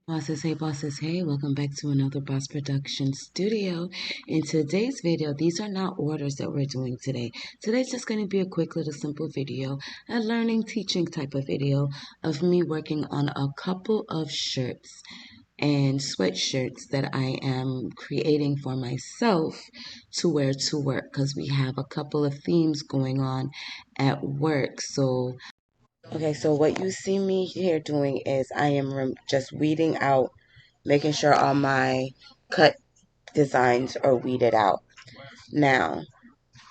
Bosses, hey bosses, hey, welcome back to another Boss Production studio. In today's video, these are not orders that we're doing today. Today's just going to be a quick little simple video, a learning teaching type of video of me working on a couple of shirts and sweatshirts that I am creating for myself to wear to work because we have a couple of themes going on at work. Okay, so what you see me here doing is I am just weeding out, making sure all my cut designs are weeded out. Now,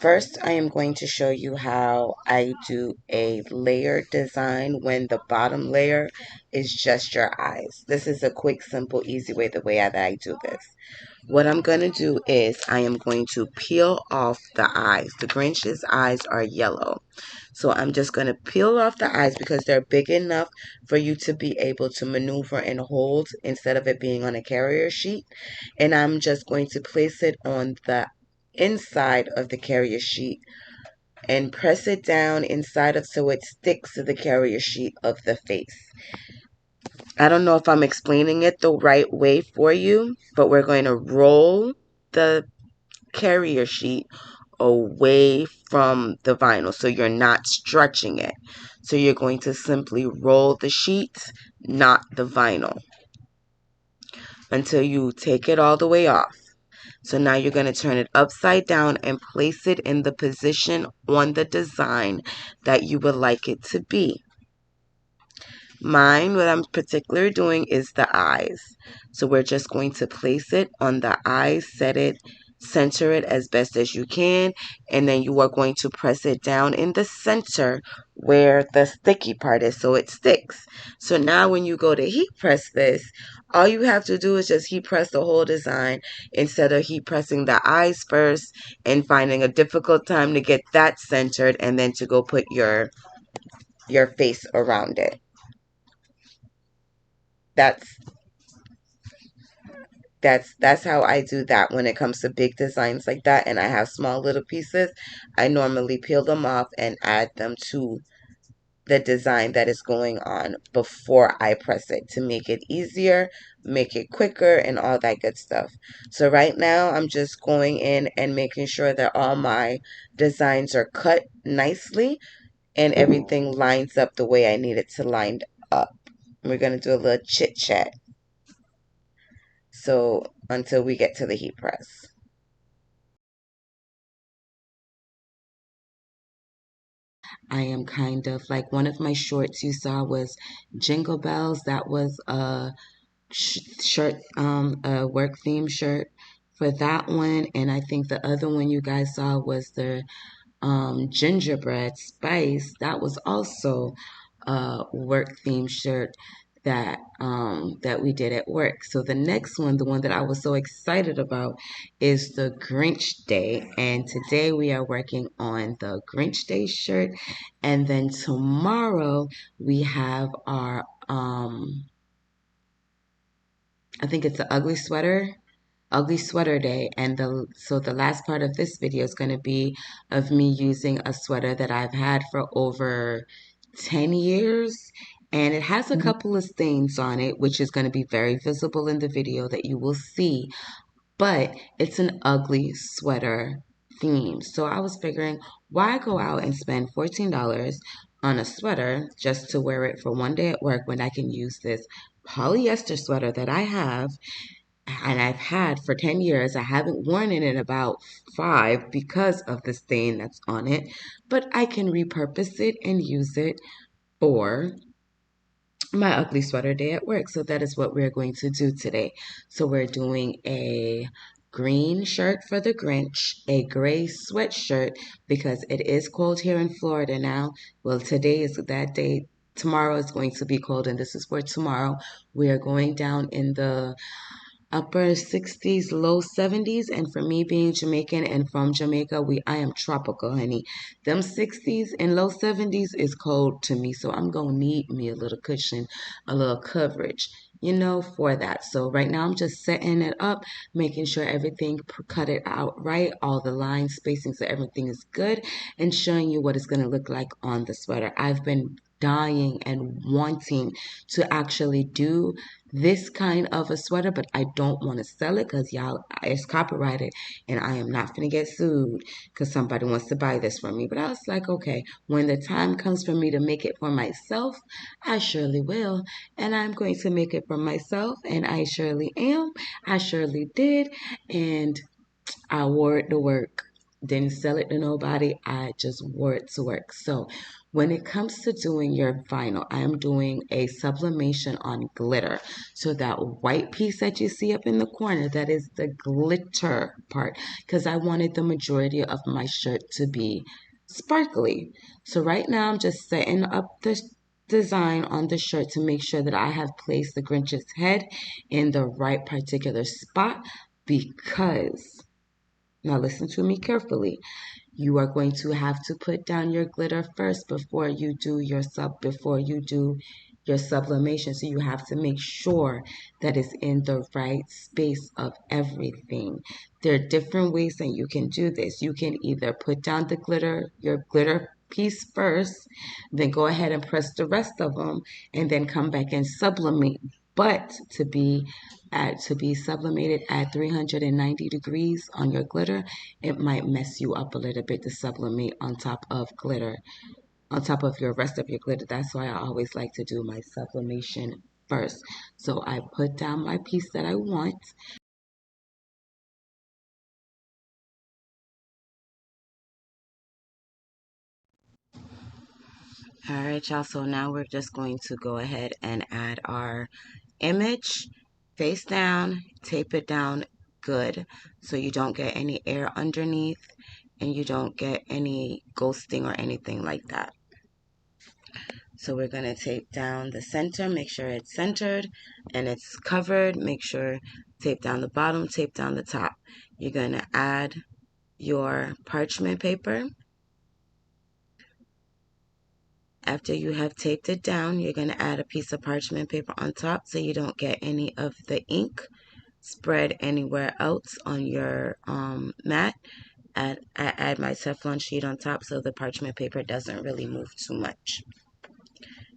first I am going to show you how I do a layered design when the bottom layer is just your eyes. This is a quick, simple, easy way, the way that I do this. What I'm going to do is I am going to peel off the eyes. The Grinch's eyes are yellow. So I'm just going to peel off the eyes because they're big enough for you to be able to maneuver and hold instead of it being on a carrier sheet. And I'm just going to place it on the inside of the carrier sheet and press it down inside of so it sticks to the carrier sheet of the face. I don't know if I'm explaining it the right way for you, but we're going to roll the carrier sheet away from the vinyl so you're not stretching it. So you're going to simply roll the sheets, not the vinyl, until you take it all the way off. So now you're going to turn it upside down and place it in the position on the design that you would like it to be. Mine, what I'm particularly doing is the eyes. So we're just going to place it on the eyes, set it, center it as best as you can, and then you are going to press it down in the center where the sticky part is so it sticks. So now when you go to heat press this, all you have to do is just heat press the whole design instead of heat pressing the eyes first and finding a difficult time to get that centered and then to go put your face around it. That's how I do that when it comes to big designs like that, and I have small little pieces. I normally peel them off and add them to the design that is going on before I press it to make it easier, make it quicker, and all that good stuff. So right now I'm just going in and making sure that all my designs are cut nicely and everything lines up the way I need it to line up. We're going to do a little chit chat. So until we get to the heat press. I am kind of like one of my shorts you saw was Jingle Bells. That was a shirt, a work theme shirt for that one. And I think the other one you guys saw was the gingerbread spice. That was also a work theme shirt that we did at work. So the next one, the one that I was so excited about, is the Grinch Day. And today we are working on the Grinch Day shirt. And then tomorrow we have our I think it's the ugly sweater day. And the last part of this video is going to be of me using a sweater that I've had for over 10 years, and it has a couple of stains on it, which is going to be very visible in the video that you will see, but it's an ugly sweater theme. So I was figuring, why go out and spend $14 on a sweater just to wear it for one day at work when I can use this polyester sweater that I have and I've had for 10 years. I haven't worn it in about 5 because of the stain that's on it, but I can repurpose it and use it for my ugly sweater day at work. So that is what we're going to do today. So we're doing a green shirt for the Grinch, a gray sweatshirt because it is cold here in Florida now. Well, today is that day. Tomorrow is going to be cold, and this is for tomorrow. We are going down in the upper 60s, low 70s. And for me being Jamaican and from Jamaica, I am tropical, honey. Them 60s and low 70s is cold to me, so I'm gonna need me a little cushion, a little coverage, for that. So right now I'm just setting it up, making sure everything cut it out right, all the line spacing so everything is good, and showing you what it's gonna look like on the sweater. I've been dying and wanting to actually do this kind of a sweater, but I don't want to sell it because y'all, it's copyrighted and I am not going to get sued because somebody wants to buy this from me. But I was like, okay, when the time comes for me to make it for myself, I surely will. And I'm going to make it for myself, and I surely am. I surely did. And I wore it to work. Didn't sell it to nobody. I just wore it to work. So when it comes to doing your vinyl, I am doing a sublimation on glitter. So that white piece that you see up in the corner, that is the glitter part, because I wanted the majority of my shirt to be sparkly. So right now I'm just setting up the design on the shirt to make sure that I have placed the Grinch's head in the right particular spot, because now listen to me carefully. You are going to have to put down your glitter first before you do your sublimation. So you have to make sure that it's in the right space of everything. There are different ways that you can do this. You can either put down your glitter piece first, then go ahead and press the rest of them, and then come back and sublimate. But to be sublimated at 390 degrees on your glitter, it might mess you up a little bit to sublimate on top of glitter, on top of your rest of your glitter. That's why I always like to do my sublimation first. So I put down my piece that I want. All right, y'all. So now we're just going to go ahead and add our image face down, tape it down good so you don't get any air underneath and you don't get any ghosting or anything like that. So we're going to tape down the center, make sure it's centered and it's covered. Make sure tape down the bottom, tape down the top. You're going to add your parchment paper. After you have taped it down, you're going to add a piece of parchment paper on top so you don't get any of the ink spread anywhere else on your mat. I add my Teflon sheet on top so the parchment paper doesn't really move too much.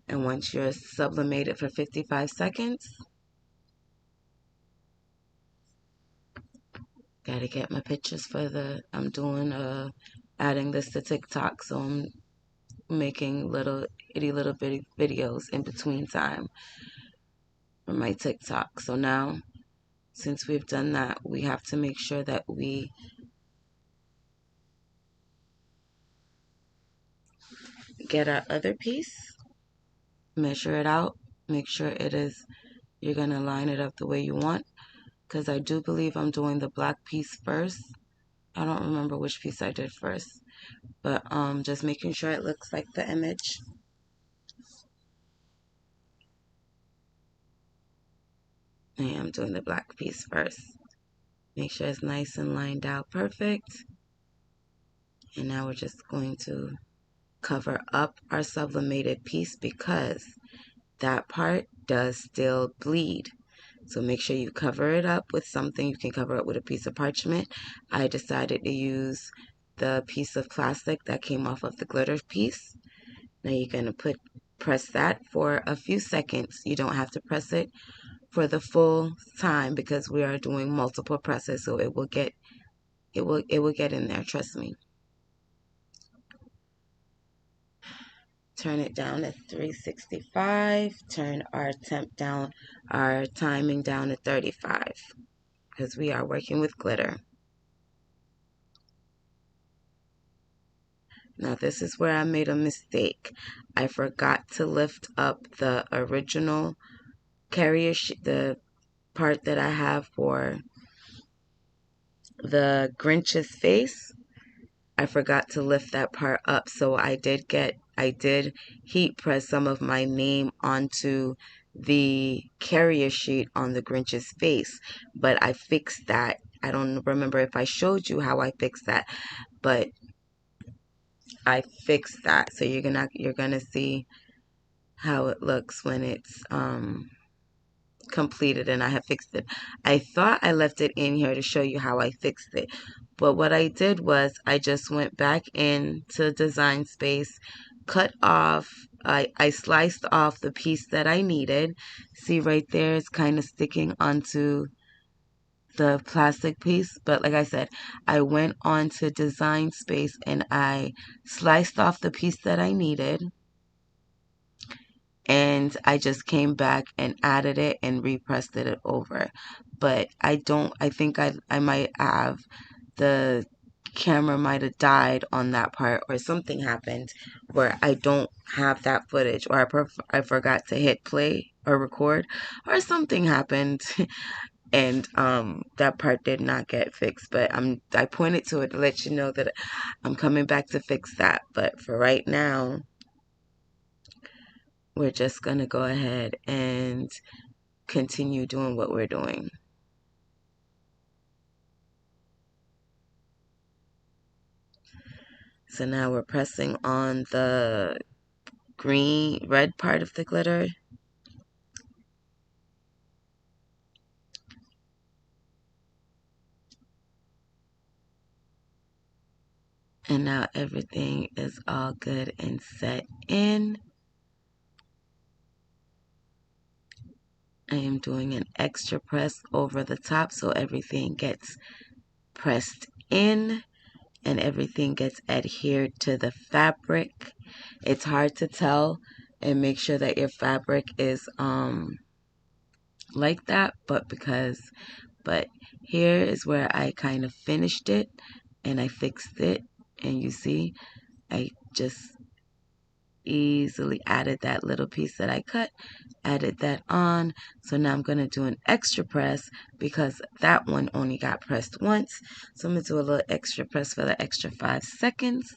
And once you're sublimated for 55 seconds, gotta get my pictures for I'm doing adding this to TikTok, so I'm making little itty little bitty videos in between time for my TikTok. So now, since we've done that, we have to make sure that we get our other piece, measure it out, make sure it is, you're gonna line it up the way you want, because I do believe I'm doing the black piece first. I don't remember which piece I did first, but just making sure it looks like the image. And I'm doing the black piece first. Make sure it's nice and lined out perfect. And now we're just going to cover up our sublimated piece because that part does still bleed. So make sure you cover it up with something. You can cover it with a piece of parchment. I decided to use the piece of plastic that came off of the glitter piece. Now you're going to press that for a few seconds. You don't have to press it for the full time because we are doing multiple presses, so it will get in there, trust me. Turn it down to 365. Turn our timing down to 35 because we are working with glitter. Now this is where I made a mistake. I forgot to lift up the original carrier sheet, the part that I have for the Grinch's face. I forgot to lift that part up, so I did heat press some of my name onto the carrier sheet on the Grinch's face, but I fixed that. I don't remember if I showed you how I fixed that, but I fixed that. So you're gonna see how it looks when it's completed and I have fixed it. I thought I left it in here to show you how I fixed it. But what I did was I just went back into design space, cut off, I sliced off the piece that I needed. See right there, it's kind of sticking onto the plastic piece. But like I said, I went on to Design Space and I sliced off the piece that I needed. And I just came back and added it and repressed it over. But I think I might have, the camera might have died on that part or something happened where I don't have that footage, or I forgot to hit play or record, or something happened and that part did not get fixed. But I pointed to it to let you know that I'm coming back to fix that. But for right now, we're just gonna go ahead and continue doing what we're doing. So now we're pressing on the red part of the glitter. And now everything is all good and set in. I am doing an extra press over the top so everything gets pressed in and everything gets adhered to the fabric. It's hard to tell, and make sure that your fabric is like that, but here is where I kind of finished it and I fixed it, and you see I just easily added that little piece that I cut, added that on. So now I'm going to do an extra press because that one only got pressed once. So I'm going to do a little extra press for the extra 5 seconds.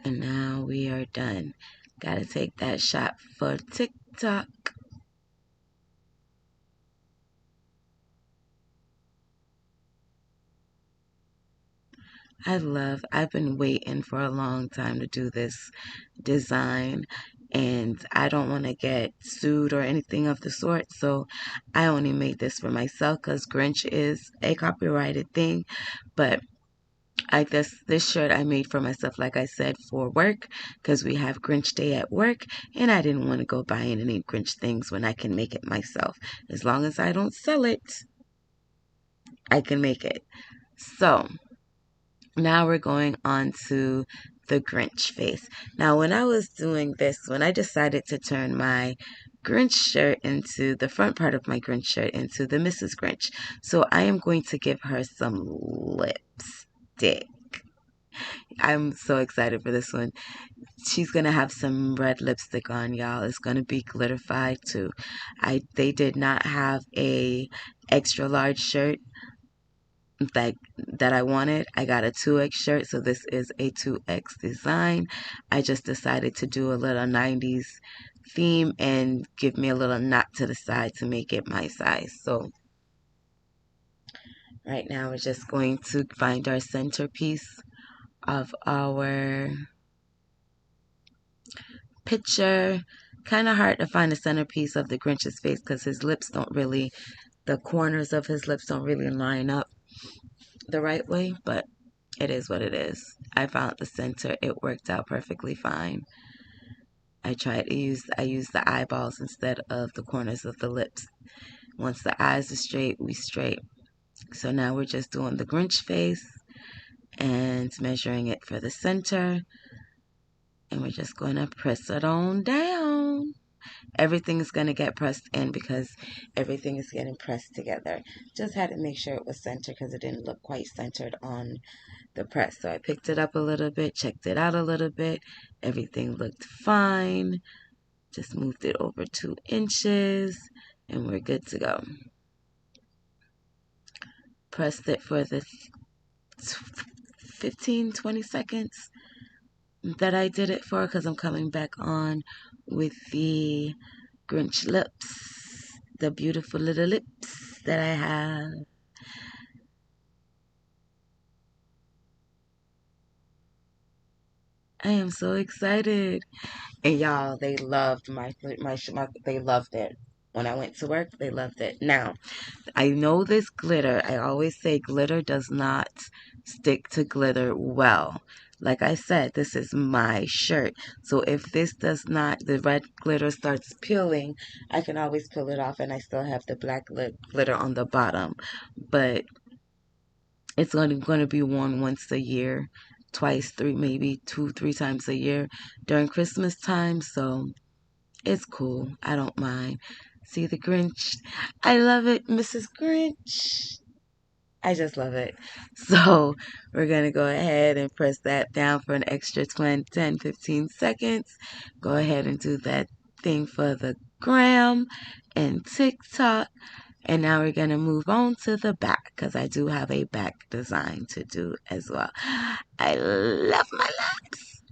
And now we are done. Gotta take that shot for TikTok. I've been waiting for a long time to do this design, and I don't want to get sued or anything of the sort, so I only made this for myself because Grinch is a copyrighted thing. But I guess this shirt I made for myself, like I said, for work, because we have Grinch Day at work, and I didn't want to go buying any Grinch things when I can make it myself. As long as I don't sell it, I can make it. So now we're going on to the Grinch face. Now, when I was doing this, when I decided to turn my Grinch shirt into the front part of my Grinch shirt into the Mrs. Grinch, so I am going to give her some lipstick. I'm so excited for this one. She's gonna have some red lipstick on, y'all. It's gonna be glitterified too. They did not have a extra large shirt like that I wanted. I got a 2X shirt, so this is a 2X design. I just decided to do a little 90s theme and give me a little knot to the side to make it my size. So right now we're just going to find our centerpiece of our picture. Kind of hard to find the centerpiece of the Grinch's face because his lips don't really, the corners of his lips don't really line up the right way, but it is what it is. I found the center. It worked out perfectly fine. I used the eyeballs instead of the corners of the lips. Once the eyes are straight, we straight. So now we're just doing the Grinch face and measuring it for the center. And we're just going to press it on down. Everything is going to get pressed in because everything is getting pressed together. Just had to make sure it was centered because it didn't look quite centered on the press. So I picked it up a little bit, checked it out a little bit. Everything looked fine. Just moved it over 2 inches and we're good to go. Pressed it for the 15-20 seconds that I did it for because I'm coming back on with the Grinch lips, the beautiful little lips that I have. I am so excited. And y'all, they loved they loved it. When I went to work, they loved it. Now, I know this glitter. I always say glitter does not stick to glitter well. Like I said, this is my shirt. So if this does not, the red glitter starts peeling, I can always peel it off and I still have the black glitter on the bottom. But it's going to be worn once a year, twice, three, maybe two, three times a year during Christmas time. So it's cool. I don't mind. See the Grinch? I love it, Mrs. Grinch. I just love it. So we're going to go ahead and press that down for an extra 20, 10, 15 seconds. Go ahead and do that thing for the gram and TikTok. And now we're going to move on to the back because I do have a back design to do as well. I love my locks.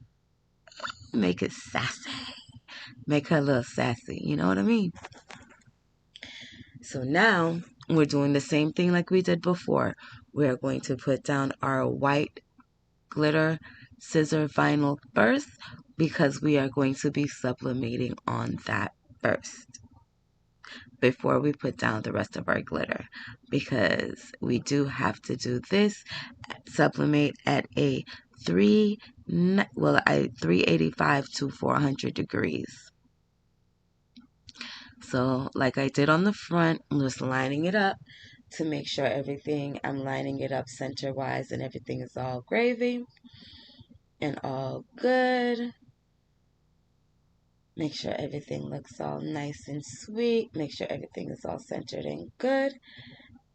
Make it sassy. Make her a little sassy. You know what I mean? So now we're doing the same thing like we did before. We're going to put down our white glitter scissor vinyl first because we are going to be sublimating on that first before we put down the rest of our glitter, because we do have to do this sublimate at a 385 to 400 degrees. So like I did on the front, I'm just lining it up to make sure I'm lining it up center wise and everything is all gravy and all good. Make sure everything looks all nice and sweet. Make sure everything is all centered and good.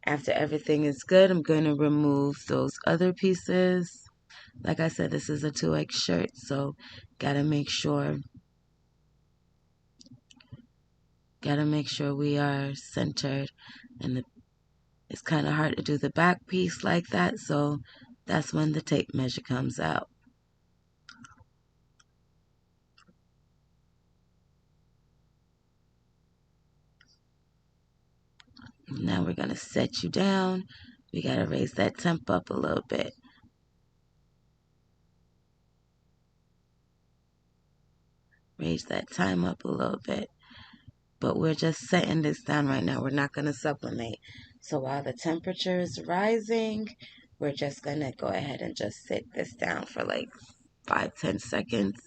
After everything is good, I'm going to remove those other pieces. Like I said, this is a 2X shirt, so gotta make sure we are centered. And it's kind of hard to do the back piece like that, so that's when the tape measure comes out. Now we're going to set you down. We got to raise that temp up a little bit. Raise that time up a little bit. But we're just setting this down right now. We're not going to sublimate. So while the temperature is rising, we're just going to go ahead and just sit this down for like 5-10 seconds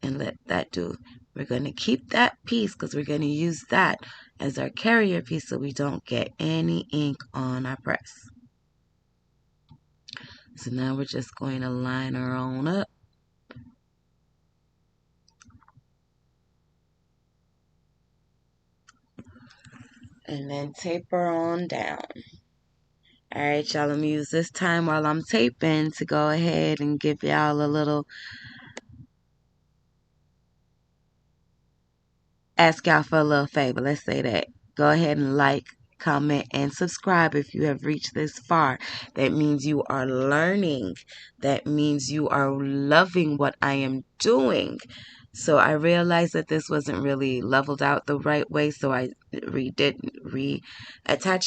and let that do. We're going to keep that piece because we're going to use that as our carrier piece so we don't get any ink on our press. So now we're just going to line her on up. And then taper on down. Alright, y'all, let me use this time while I'm taping to go ahead and give y'all a little, ask y'all for a little favor. Let's say that. Go ahead and like, comment, and subscribe if you have reached this far. That means you are learning. That means you are loving what I am doing. So I realized that this wasn't really leveled out the right way, so I reattached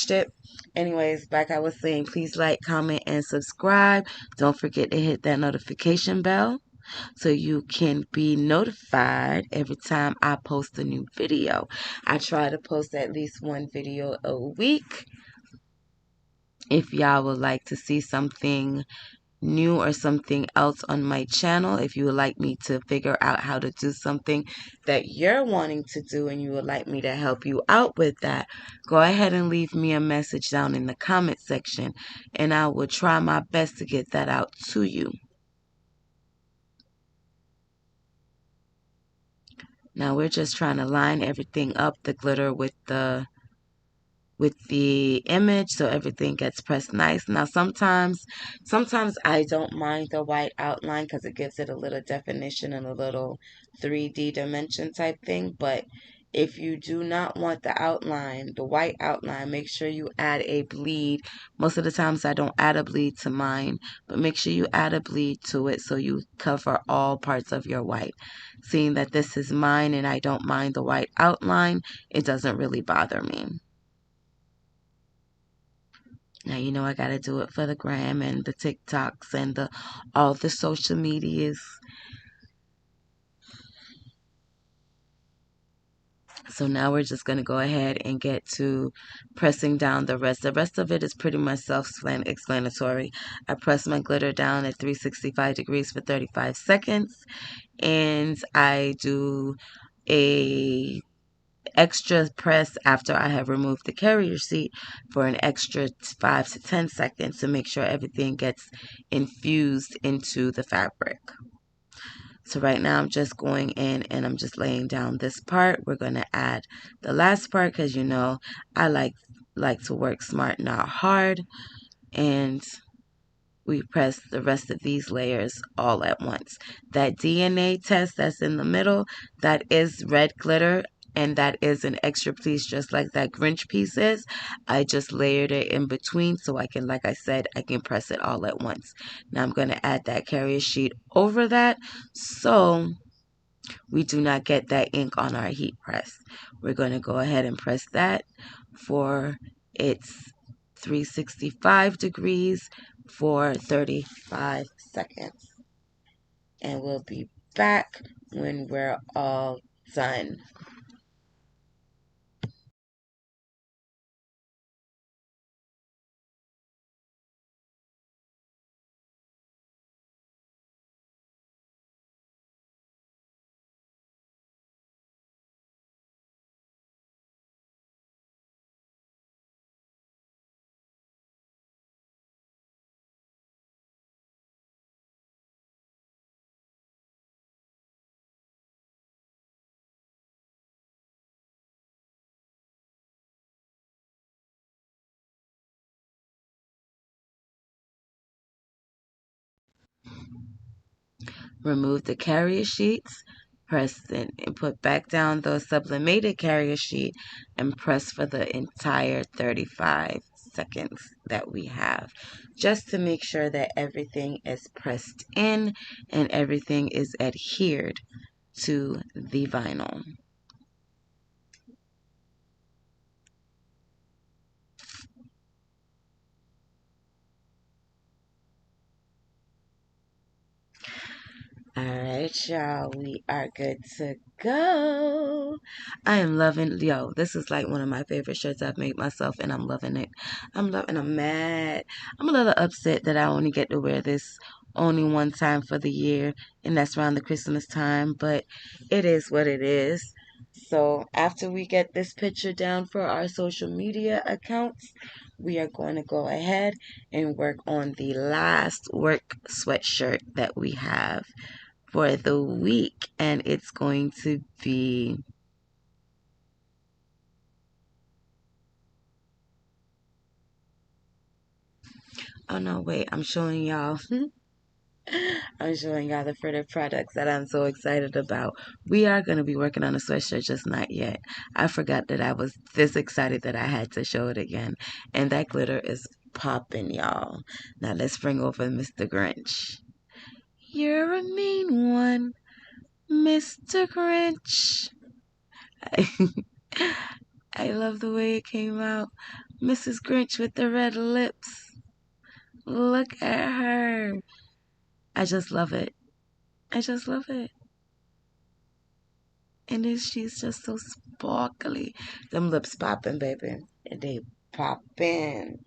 it. Anyways, like I was saying, please like, comment, and subscribe. Don't forget to hit that notification bell so you can be notified every time I post a new video. I try to post at least one video a week. If y'all would like to see something new or something else on my channel, if you would like me to figure out how to do something that you're wanting to do and you would like me to help you out with that, go ahead and leave me a message down in the comment section and I will try my best to get that out to you. Now we're just trying to line everything up, the glitter with the image, so everything gets pressed nice. Now sometimes I don't mind the white outline because it gives it a little definition and a little 3D dimension type thing. But if you do not want the outline, the white outline, make sure you add a bleed. Most of the times I don't add a bleed to mine, but make sure you add a bleed to it so you cover all parts of your white. Seeing that this is mine and I don't mind the white outline, it doesn't really bother me. Now, you know I got to do it for the gram and the TikToks and all the social medias. So now we're just going to go ahead and get to pressing down the rest. The rest of it is pretty much self-explanatory. I press my glitter down at 365 degrees for 35 seconds. And I do a extra press after I have removed the carrier sheet for an extra 5 to 10 seconds to make sure everything gets infused into the fabric. So right now I'm just going in and I'm just laying down this part. We're going to add the last part because you know I like to work smart, not hard. And we press the rest of these layers all at once. That DNA test that's in the middle, that is red glitter, and that is an extra piece just like that Grinch piece is. I just layered it in between so I can, like I said, I can press it all at once. Now I'm going to add that carrier sheet over that so we do not get that ink on our heat press. We're going to go ahead and press that for its 365 degrees for 35 seconds. And we'll be back when we're all done. Remove the carrier sheets, press it and put back down the sublimated carrier sheet and press for the entire 35 seconds that we have, just to make sure that everything is pressed in and everything is adhered to the vinyl. Alright, y'all, we are good to go. I am loving, yo, this is like one of my favorite shirts I've made myself, and I'm loving it. I'm mad. I'm a little upset that I only get to wear this only one time for the year, and that's around the Christmas time, but it is what it is. So after we get this picture down for our social media accounts, we are going to go ahead and work on the last work sweatshirt that we have for the week, and it's going to be oh no, wait, I'm showing y'all I'm showing y'all the further products that I'm so excited about. We are going to be working on a sweatshirt, just not yet. I forgot that I was this excited that I had to show it again, and that glitter is popping, y'all. Now let's bring over Mr. Grinch. You're a mean one, Mr. Grinch. I love the way it came out. Mrs. Grinch with the red lips. Look at her. I just love it. I just love it. And then she's just so sparkly. Them lips popping, baby. They popping.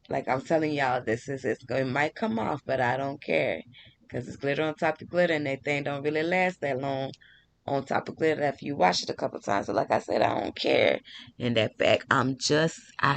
Like I'm telling y'all, it might come off, but I don't care. Because it's glitter on top of glitter, and that thing don't really last that long on top of glitter after you wash it a couple times. So like I said, I don't care. In that fact, I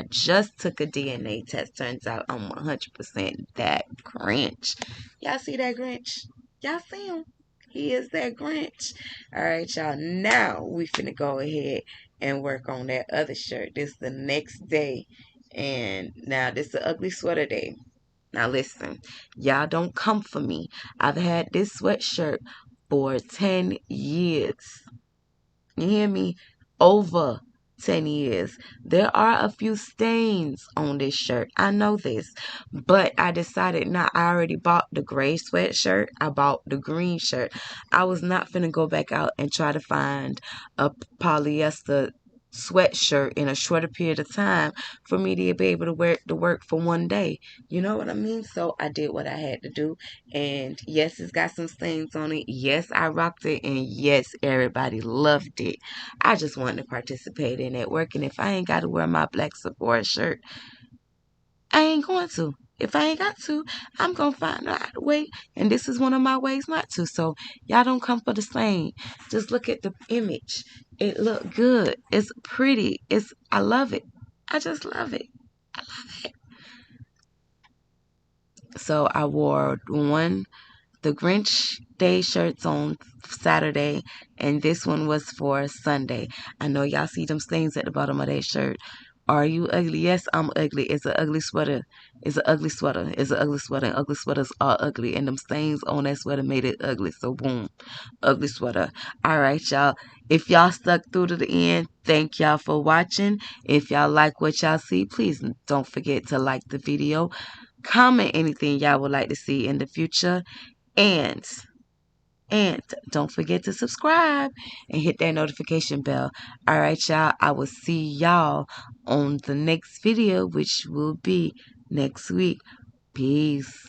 just took a DNA test. Turns out I'm 100% that Grinch. Y'all see that Grinch? Y'all see him? He is that Grinch. All right, y'all. Now we finna go ahead and work on that other shirt. This is the next day. And now this is the ugly sweater day. Now listen, y'all don't come for me. I've had this sweatshirt for 10 years. You hear me? Over 10 years. There are a few stains on this shirt. I know this. But I decided not. I already bought the gray sweatshirt. I bought the green shirt. I was not finna go back out and try to find a polyester sweatshirt in a shorter period of time for me to be able to wear it to work for one day. You know what I mean? So I did what I had to do. And yes, it's got some stains on it. Yes, I rocked it. And yes, everybody loved it. I just wanted to participate in that work. And if I ain't got to wear my black Sephora shirt, I ain't going to. If I ain't got to, I'm going to find out a way. And this is one of my ways not to. So y'all don't come for the same. Just look at the image. It look good. It's pretty. I love it. I just love it. I love it. So I wore the Grinch Day shirts on Saturday, and this one was for Sunday. I know y'all see them stains at the bottom of that shirt. Are you ugly? Yes, I'm ugly. It's an ugly sweater. It's an ugly sweater. It's an ugly sweater. And ugly sweaters are ugly, and them stains on that sweater made it ugly. So boom, ugly sweater. All right, y'all. If y'all stuck through to the end, thank y'all for watching. If y'all like what y'all see, please don't forget to like the video. Comment anything y'all would like to see in the future. And don't forget to subscribe and hit that notification bell. All right, y'all. I will see y'all on the next video, which will be next week. Peace.